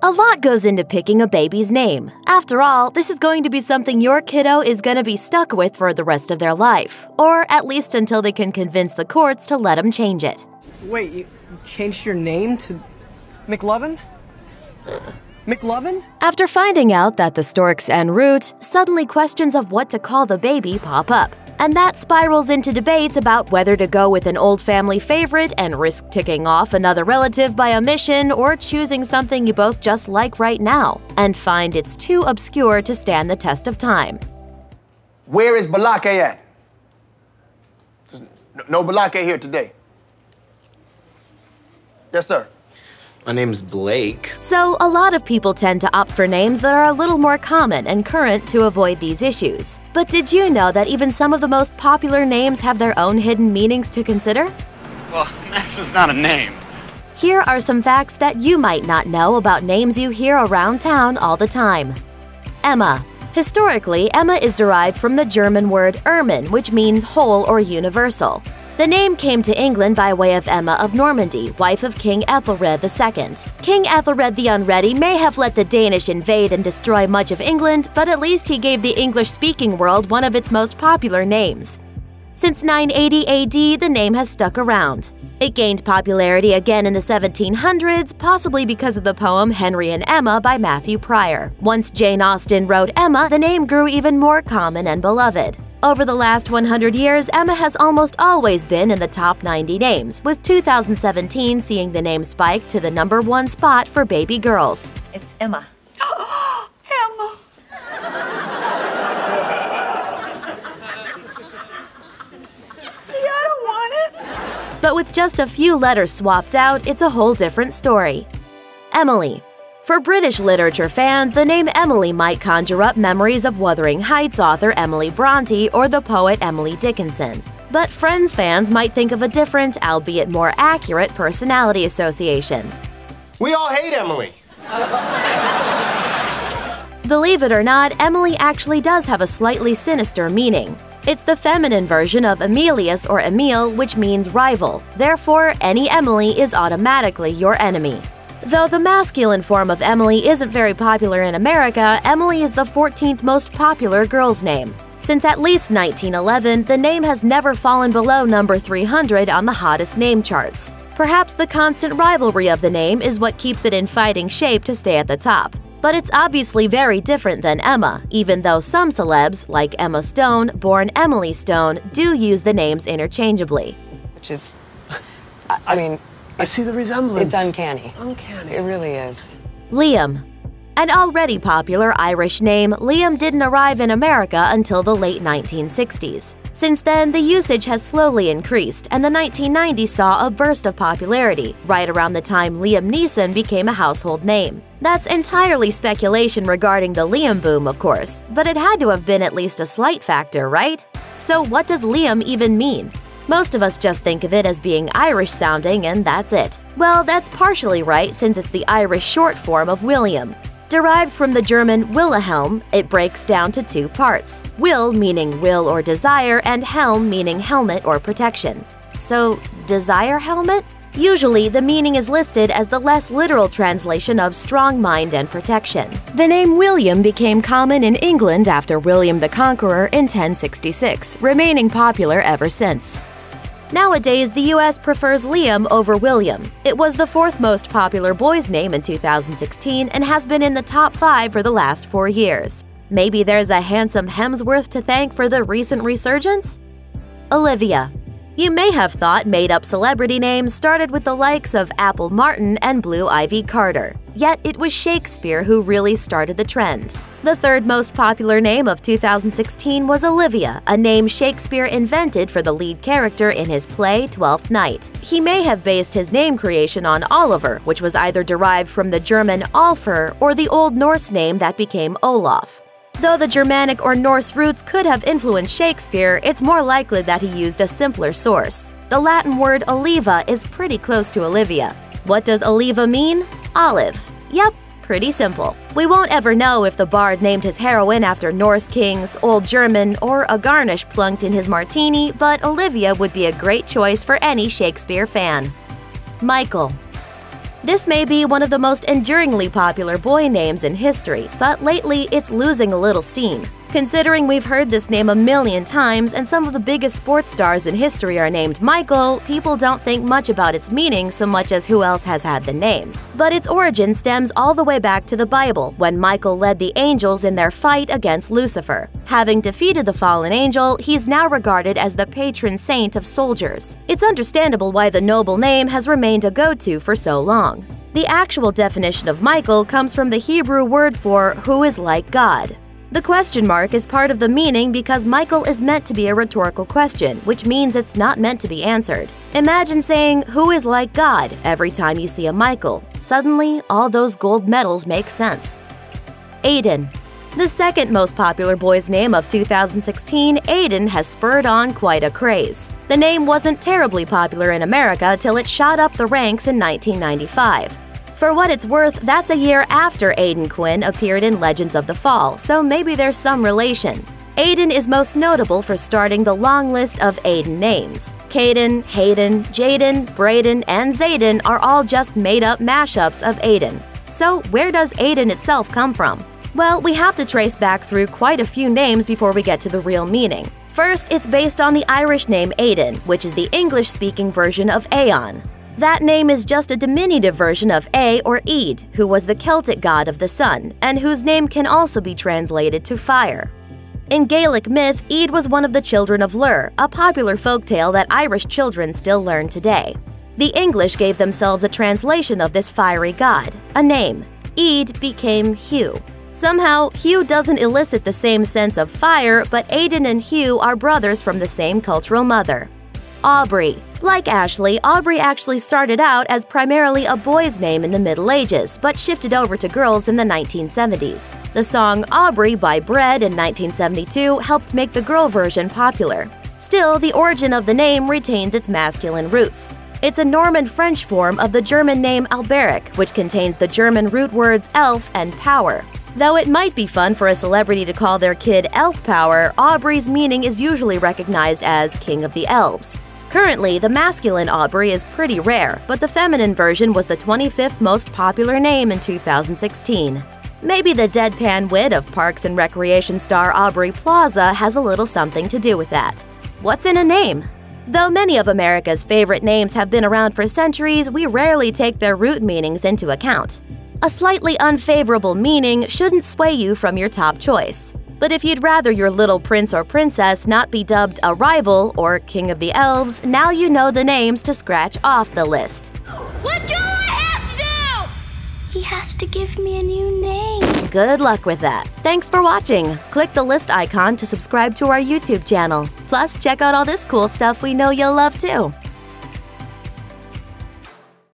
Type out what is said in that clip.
A lot goes into picking a baby's name. After all, this is going to be something your kiddo is going to be stuck with for the rest of their life, or at least until they can convince the courts to let them change it. Wait, you changed your name to McLovin? McLovin? After finding out that the storks en route, suddenly questions of what to call the baby pop up. And that spirals into debates about whether to go with an old family favorite and risk ticking off another relative by omission, or choosing something you both just like right now and find it's too obscure to stand the test of time. Where is Balake at? There's no Balake here today. Yes, sir. My name's Blake. So, a lot of people tend to opt for names that are a little more common and current to avoid these issues. But did you know that even some of the most popular names have their own hidden meanings to consider? Well, this is not a name. Here are some facts that you might not know about names you hear around town all the time. Emma. Historically, Emma is derived from the German word Ermin, which means whole or universal. The name came to England by way of Emma of Normandy, wife of King Ethelred II. King Ethelred the Unready may have let the Danish invade and destroy much of England, but at least he gave the English-speaking world one of its most popular names. Since 980 AD, the name has stuck around. It gained popularity again in the 1700s, possibly because of the poem Henry and Emma by Matthew Prior. Once Jane Austen wrote Emma, the name grew even more common and beloved. Over the last 100 years, Emma has almost always been in the top 90 names, with 2017 seeing the name spike to the #1 spot for baby girls. It's Emma. Emma. See, I don't want it. But with just a few letters swapped out, it's a whole different story. Emily. For British literature fans, the name Emily might conjure up memories of Wuthering Heights author Emily Bronte or the poet Emily Dickinson. But Friends fans might think of a different, albeit more accurate, personality association. We all hate Emily. Believe it or not, Emily actually does have a slightly sinister meaning. It's the feminine version of Emilius or Emile, which means rival. Therefore, any Emily is automatically your enemy. Though the masculine form of Emily isn't very popular in America, Emily is the 14th most popular girl's name. Since at least 1911, the name has never fallen below number 300 on the hottest name charts. Perhaps the constant rivalry of the name is what keeps it in fighting shape to stay at the top. But it's obviously very different than Emma, even though some celebs, like Emma Stone, born Emily Stone, do use the names interchangeably. Which is, I mean, I see the resemblance. It's uncanny. Uncanny. It really is. Liam. An already popular Irish name, Liam didn't arrive in America until the late 1960s. Since then, the usage has slowly increased, and the 1990s saw a burst of popularity, right around the time Liam Neeson became a household name. That's entirely speculation regarding the Liam boom, of course, but it had to have been at least a slight factor, right? So what does Liam even mean? Most of us just think of it as being Irish-sounding, and that's it. Well, that's partially right since it's the Irish short form of William. Derived from the German Wilhelm, it breaks down to two parts. Will meaning will or desire, and helm meaning helmet or protection. So, desire helmet? Usually, the meaning is listed as the less literal translation of strong mind and protection. The name William became common in England after William the Conqueror in 1066, remaining popular ever since. Nowadays, the US prefers Liam over William. It was the 4th most popular boy's name in 2016 and has been in the top 5 for the last 4 years. Maybe there's a handsome Hemsworth to thank for the recent resurgence? Olivia. You may have thought made-up celebrity names started with the likes of Apple Martin and Blue Ivy Carter. Yet it was Shakespeare who really started the trend. The 3rd most popular name of 2016 was Olivia, a name Shakespeare invented for the lead character in his play Twelfth Night. He may have based his name creation on Oliver, which was either derived from the German Olfr or the Old Norse name that became Olaf. Though the Germanic or Norse roots could have influenced Shakespeare, it's more likely that he used a simpler source. The Latin word oliva is pretty close to Olivia. What does oliva mean? Olive. Yep, pretty simple. We won't ever know if the bard named his heroine after Norse kings, Old German, or a garnish plunked in his martini, but Olivia would be a great choice for any Shakespeare fan. Michael. This may be one of the most enduringly popular boy names in history, but lately it's losing a little steam. Considering we've heard this name a million times and some of the biggest sports stars in history are named Michael, people don't think much about its meaning so much as who else has had the name. But its origin stems all the way back to the Bible, when Michael led the angels in their fight against Lucifer. Having defeated the fallen angel, he's now regarded as the patron saint of soldiers. It's understandable why the noble name has remained a go-to for so long. The actual definition of Michael comes from the Hebrew word for who is like God. The question mark is part of the meaning because Michael is meant to be a rhetorical question, which means it's not meant to be answered. Imagine saying, "Who is like God?" every time you see a Michael. Suddenly, all those gold medals make sense. Aiden. The second most popular boy's name of 2016, Aiden has spurred on quite a craze. The name wasn't terribly popular in America till it shot up the ranks in 1995. For what it's worth, that's a year after Aiden Quinn appeared in Legends of the Fall, so maybe there's some relation. Aiden is most notable for starting the long list of Aiden names. Caden, Hayden, Jaden, Braden, and Zayden are all just made-up mashups of Aiden. So where does Aiden itself come from? Well, we have to trace back through quite a few names before we get to the real meaning. First, it's based on the Irish name Aiden, which is the English-speaking version of Aeon. That name is just a diminutive version of A or Eid, who was the Celtic god of the sun, and whose name can also be translated to fire. In Gaelic myth, Eid was one of the children of Lur, a popular folktale that Irish children still learn today. The English gave themselves a translation of this fiery god, a name. Eid became Hugh. Somehow, Hugh doesn't elicit the same sense of fire, but Aiden and Hugh are brothers from the same cultural mother. Aubrey. Like Ashley, Aubrey actually started out as primarily a boy's name in the Middle Ages, but shifted over to girls in the 1970s. The song Aubrey by Bread in 1972 helped make the girl version popular. Still, the origin of the name retains its masculine roots. It's a Norman French form of the German name Alberic, which contains the German root words elf and power. Though it might be fun for a celebrity to call their kid Elf Power, Aubrey's meaning is usually recognized as King of the Elves. Currently, the masculine Aubrey is pretty rare, but the feminine version was the 25th most popular name in 2016. Maybe the deadpan wit of Parks and Recreation star Aubrey Plaza has a little something to do with that. What's in a name? Though many of America's favorite names have been around for centuries, we rarely take their root meanings into account. A slightly unfavorable meaning shouldn't sway you from your top choice. But if you'd rather your little prince or princess not be dubbed a rival or King of the Elves, now you know the names to scratch off the list. What do I have to do? He has to give me a new name. Good luck with that. Thanks for watching. Click the list icon to subscribe to our YouTube channel. Plus, check out all this cool stuff we know you'll love too.